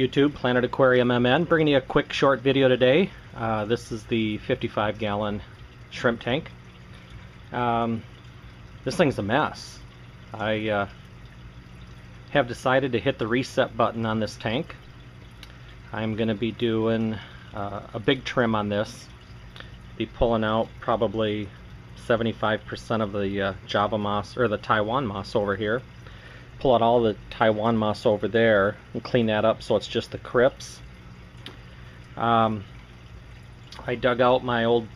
YouTube, Planet Aquarium MN, bringing you a quick short video today. This is the 55-gallon shrimp tank. This thing's a mess. I have decided to hit the reset button on this tank. I'm going to be doing a big trim on this. Be pulling out probably 75% of the Java moss, or the Taiwan moss over here. Pull out all the Taiwan moss over there and clean that up so it's just the crypts. I dug out my old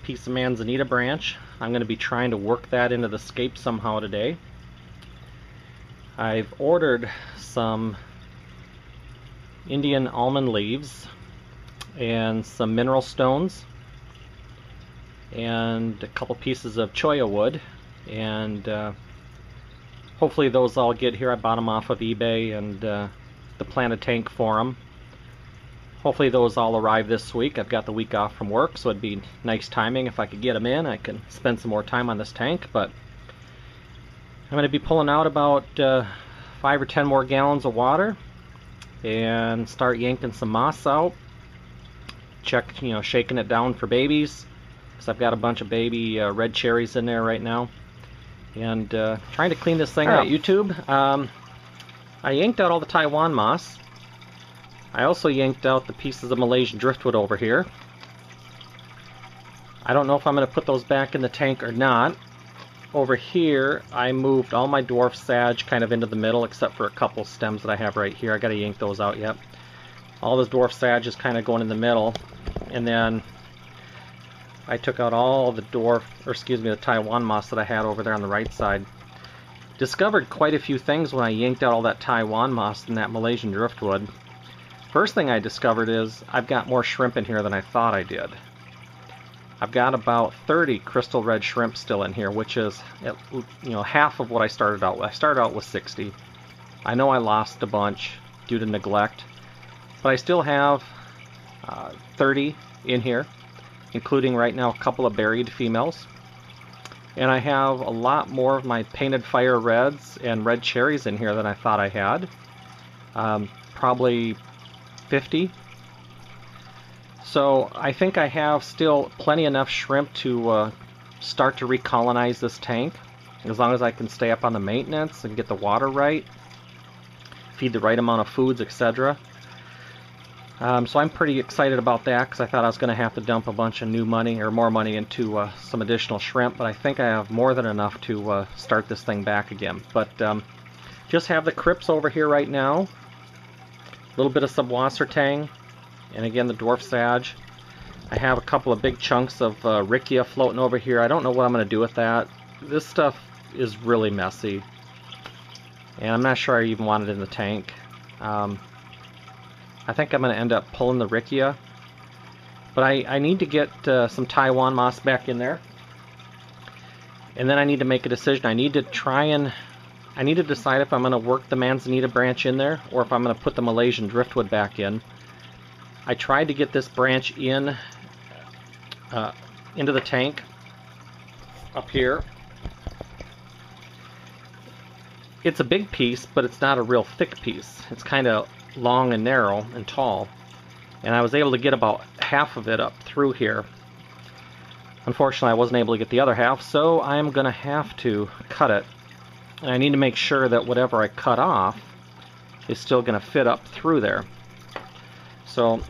piece of manzanita branch. I'm going to be trying to work that into the scape somehow today. I've ordered some Indian almond leaves and some mineral stones and a couple pieces of cholla wood, and hopefully those all get here. I bought them off of eBay and the Planet Tank forum. Hopefully those all arrive this week. I've got the week off from work, so it'd be nice timing if I could get them in. I can spend some more time on this tank, but I'm going to be pulling out about 5 or 10 more gallons of water and start yanking some moss out. Check, shaking it down for babies, because I've got a bunch of baby red cherries in there right now. And trying to clean this thing out. YouTube. I yanked out all the Taiwan moss. I also yanked out the pieces of Malaysian driftwood over here. I don't know if I'm going to put those back in the tank or not. Over here I moved all my dwarf sage kind of into the middle, except for a couple stems that I have right here. I got to yank those out yet. All this dwarf sage is kind of going in the middle, and then I took out all the the Taiwan moss that I had over there on the right side. Discovered quite a few things when I yanked out all that Taiwan moss and that Malaysian driftwood. First thing I discovered is I've got more shrimp in here than I thought I did. I've got about 30 crystal red shrimp still in here, which is half of what I started out with. I started out with 60. I know I lost a bunch due to neglect, but I still have 30 in here, including right now a couple of buried females. And I have a lot more of my painted fire reds and red cherries in here than I thought I had. Probably 50. So I think I have still plenty enough shrimp to start to recolonize this tank, as long as I can stay up on the maintenance and get the water right, feed the right amount of foods, etc. So I'm pretty excited about that, because I thought I was going to have to dump a bunch of new money, or more money, into some additional shrimp, but I think I have more than enough to start this thing back again. But just have the crypts over here right now, a little bit of subwassertang, and again the dwarf sage. I have a couple of big chunks of riccia floating over here. I don't know what I'm going to do with that. This stuff is really messy, and I'm not sure I even want it in the tank. I think I'm going to end up pulling the riccia, but I need to get some Taiwan moss back in there, and then I need to make a decision. I need to decide if I'm going to work the manzanita branch in there, or if I'm going to put the Malaysian driftwood back in. I tried to get this branch in into the tank up here. It's a big piece, but it's not a real thick piece. It's kind of long and narrow and tall, and I was able to get about half of it up through here. Unfortunately, I wasn't able to get the other half, so I'm gonna have to cut it, and I need to make sure that whatever I cut off is still gonna fit up through there. So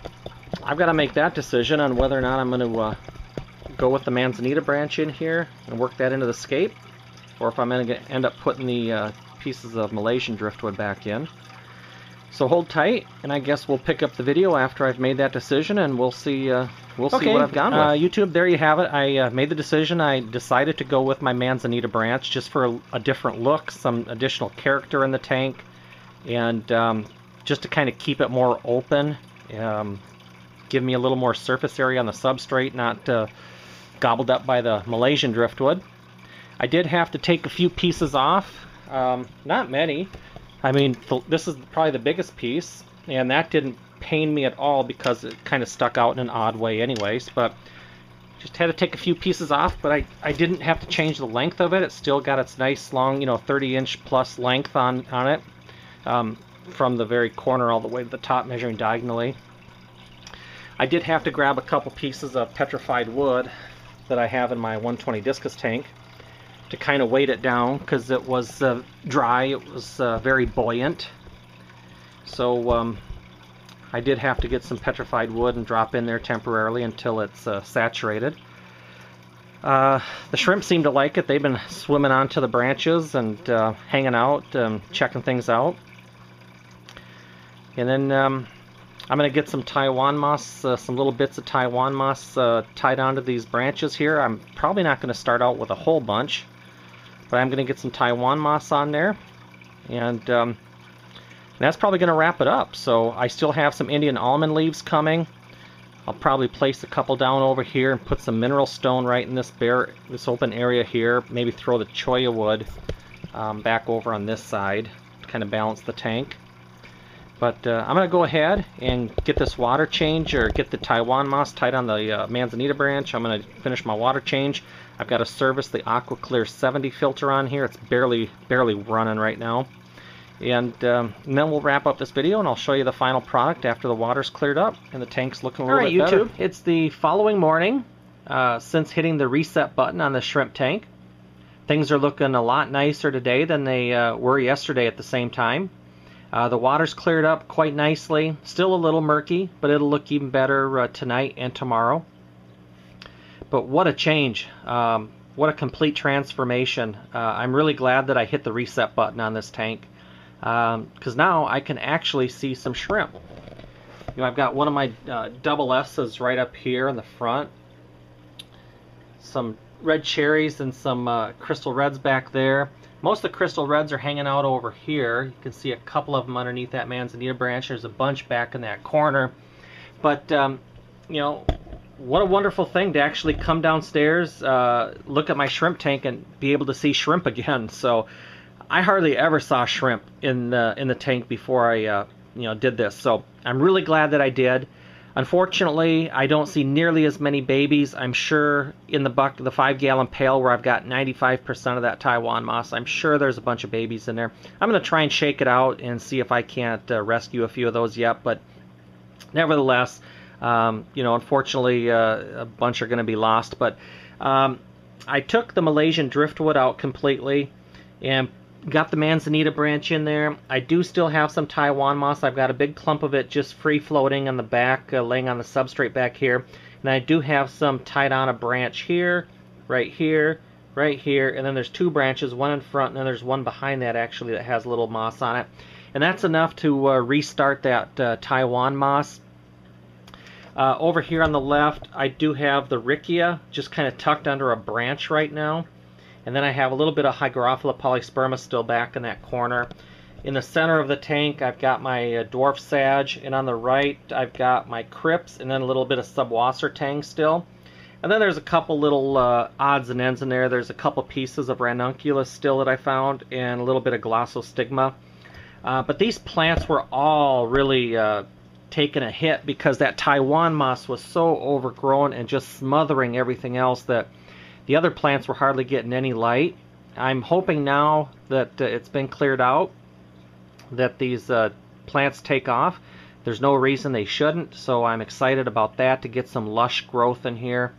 I've got to make that decision on whether or not I'm going to go with the manzanita branch in here and work that into the scape, or if I'm going to end up putting the pieces of Malaysian driftwood back in. So hold tight, and I guess we'll pick up the video after I've made that decision, and we'll see see what I've gone with. YouTube, there you have it. I made the decision. I decided to go with my manzanita branch just for a different look, some additional character in the tank, and just to kind of keep it more open. Give me a little more surface area on the substrate, not gobbled up by the Malaysian driftwood. I did have to take a few pieces off, not many. I mean, this is probably the biggest piece, and that didn't pain me at all because it kind of stuck out in an odd way anyways, but just had to take a few pieces off. But I didn't have to change the length of it. It's still got its nice long, 30-inch plus length on it. from the very corner all the way to the top, measuring diagonally. I did have to grab a couple pieces of petrified wood that I have in my 120 discus tank to kind of weight it down, because it was dry, it was very buoyant. So I did have to get some petrified wood and drop in there temporarily until it's saturated. The shrimp seem to like it. They've been swimming onto the branches and hanging out, checking things out. And then I'm going to get some Taiwan moss, some little bits of Taiwan moss tied onto these branches here. I'm probably not going to start out with a whole bunch, but I'm going to get some Taiwan moss on there. And that's probably going to wrap it up. So I still have some Indian almond leaves coming. I'll probably place a couple down over here and put some mineral stone right in this open area here. Maybe throw the cholla wood back over on this side to kind of balance the tank. But I'm going to go ahead and get this water change, or get the Taiwan moss tied on the manzanita branch. I'm going to finish my water change. I've got to service the AquaClear 70 filter on here. It's barely running right now. And then we'll wrap up this video, and I'll show you the final product after the water's cleared up and the tank's looking a little bit better. All right, YouTube, it's the following morning since hitting the reset button on the shrimp tank. Things are looking a lot nicer today than they were yesterday at the same time. The water's cleared up quite nicely. Still a little murky, but it'll look even better tonight and tomorrow. But what a change. What a complete transformation. I'm really glad that I hit the reset button on this tank, because now I can actually see some shrimp. You know, I've got one of my double S's right up here in the front. Some red cherries and some crystal reds back there. Most of the crystal reds are hanging out over here. You can see a couple of them underneath that manzanita branch. There's a bunch back in that corner. But, you know, what a wonderful thing to actually come downstairs, look at my shrimp tank, and be able to see shrimp again. So I hardly ever saw shrimp in the tank before I did this. So I'm really glad that I did. Unfortunately, I don't see nearly as many babies. I'm sure in the 5-gallon pail where I've got 95% of that Taiwan moss, I'm sure there's a bunch of babies in there. I'm going to try and shake it out and see if I can't rescue a few of those yet. But nevertheless, unfortunately, a bunch are going to be lost. But I took the Malaysian driftwood out completely and got the manzanita branch in there. I do still have some Taiwan moss. I've got a big clump of it just free floating on the back, laying on the substrate back here. And I do have some tied on a branch here, right here, right here. And then there's two branches, one in front, and then there's one behind that actually that has a little moss on it. And that's enough to restart that Taiwan moss. Over here on the left, I do have the Riccia just kind of tucked under a branch right now. And then I have a little bit of Hygrophila polysperma still back in that corner. In the center of the tank, I've got my dwarf sage, and on the right, I've got my crypts, and then a little bit of subwasser tang still. And then there's a couple little odds and ends in there. There's a couple pieces of ranunculus still that I found, and a little bit of glossostigma. But these plants were all really taking a hit because that Taiwan moss was so overgrown and just smothering everything else that the other plants were hardly getting any light. I'm hoping now that it's been cleared out, that these plants take off. There's no reason they shouldn't, so I'm excited about that, to get some lush growth in here.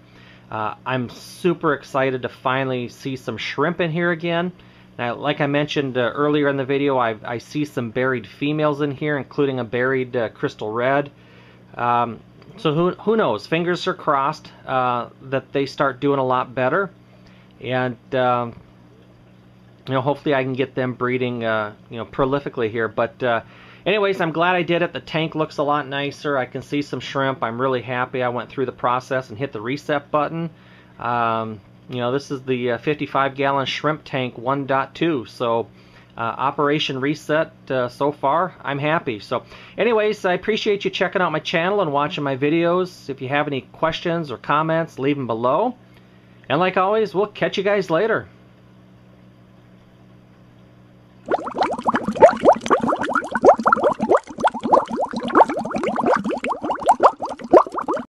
I'm super excited to finally see some shrimp in here again. Now, like I mentioned earlier in the video, I see some buried females in here, including a buried crystal red. So who knows? Fingers are crossed that they start doing a lot better, and hopefully I can get them breeding prolifically here. But anyways, I'm glad I did it. The tank looks a lot nicer. I can see some shrimp. I'm really happy I went through the process and hit the reset button. This is the 55-gallon shrimp tank 1.2. So Operation Reset so far. I'm happy. So anyways, I appreciate you checking out my channel and watching my videos. If you have any questions or comments, leave them below. And like always, we'll catch you guys later.